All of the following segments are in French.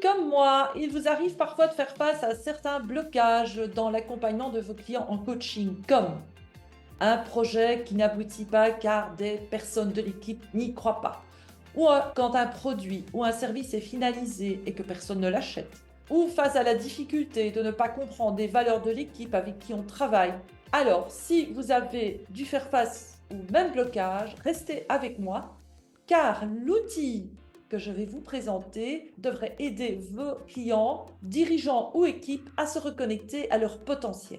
comme moi, il vous arrive parfois de faire face à certains blocages dans l'accompagnement de vos clients en coaching, comme un projet qui n'aboutit pas car des personnes de l'équipe n'y croient pas, ou quand un produit ou un service est finalisé et que personne ne l'achète, ou face à la difficulté de ne pas comprendre les valeurs de l'équipe avec qui on travaille. Alors, si vous avez dû faire face au même blocage, restez avec moi car l'outil que je vais vous présenter devrait aider vos clients, dirigeants ou équipes à se reconnecter à leur potentiel.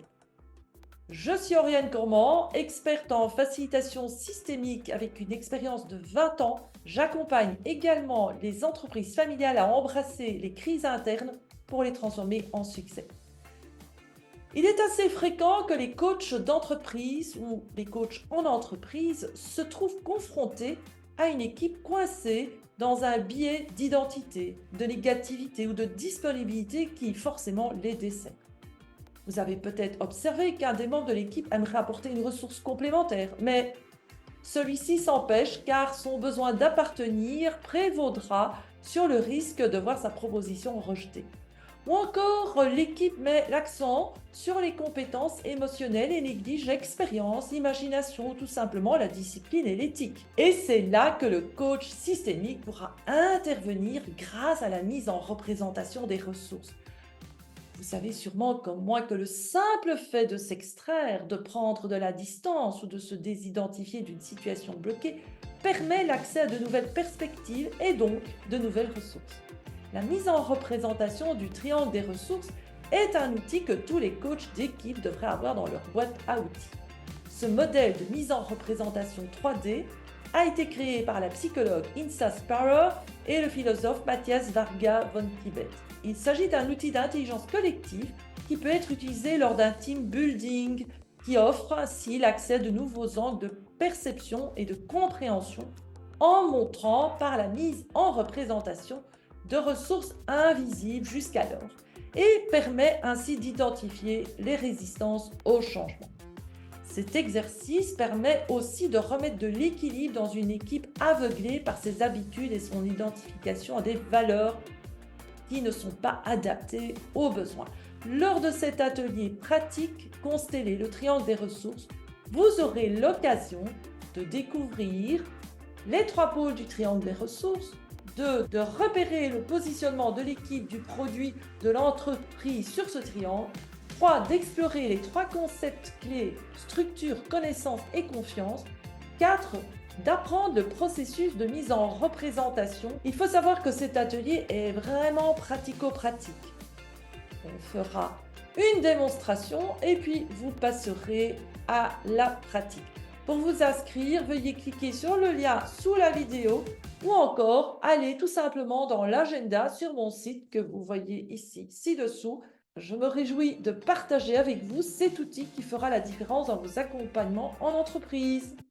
Je suis Oriane Cormand, experte en facilitation systémique avec une expérience de 20 ans. J'accompagne également les entreprises familiales à embrasser les crises internes pour les transformer en succès. Il est assez fréquent que les coachs d'entreprise ou les coachs en entreprise se trouvent confrontés à une équipe coincée dans un biais d'identité, de négativité ou de disponibilité qui forcément les dessert. Vous avez peut-être observé qu'un des membres de l'équipe aimerait apporter une ressource complémentaire, mais celui-ci s'empêche car son besoin d'appartenir prévaudra sur le risque de voir sa proposition rejetée. Ou encore, l'équipe met l'accent sur les compétences émotionnelles et néglige l'expérience, l'imagination ou tout simplement la discipline et l'éthique. Et c'est là que le coach systémique pourra intervenir grâce à la mise en représentation des ressources. Vous savez sûrement comme moi que le simple fait de s'extraire, de prendre de la distance ou de se désidentifier d'une situation bloquée permet l'accès à de nouvelles perspectives et donc de nouvelles ressources. La mise en représentation du triangle des ressources est un outil que tous les coachs d'équipe devraient avoir dans leur boîte à outils. Ce modèle de mise en représentation 3D a été créé par la psychologue Insa Sparrow et le philosophe Matthias Varga von Tibet. Il s'agit d'un outil d'intelligence collective qui peut être utilisé lors d'un team building qui offre ainsi l'accès à de nouveaux angles de perception et de compréhension en montrant par la mise en représentation de ressources invisibles jusqu'alors et permet ainsi d'identifier les résistances au changement. Cet exercice permet aussi de remettre de l'équilibre dans une équipe aveuglée par ses habitudes et son identification à des valeurs qui ne sont pas adaptées aux besoins. Lors de cet atelier pratique, constellé le triangle des ressources, vous aurez l'occasion de découvrir les 3 pôles du triangle des ressources, de repérer le positionnement de l'équipe, du produit, de l'entreprise sur ce triangle, 3, d'explorer les 3 concepts clés, structure, connaissance et confiance, 4, d'apprendre le processus de mise en représentation. Il faut savoir que cet atelier est vraiment pratico-pratique. On fera une démonstration et puis vous passerez à la pratique. Pour vous inscrire, veuillez cliquer sur le lien sous la vidéo ou encore aller tout simplement dans l'agenda sur mon site que vous voyez ici ci-dessous. Je me réjouis de partager avec vous cet outil qui fera la différence dans vos accompagnements en entreprise.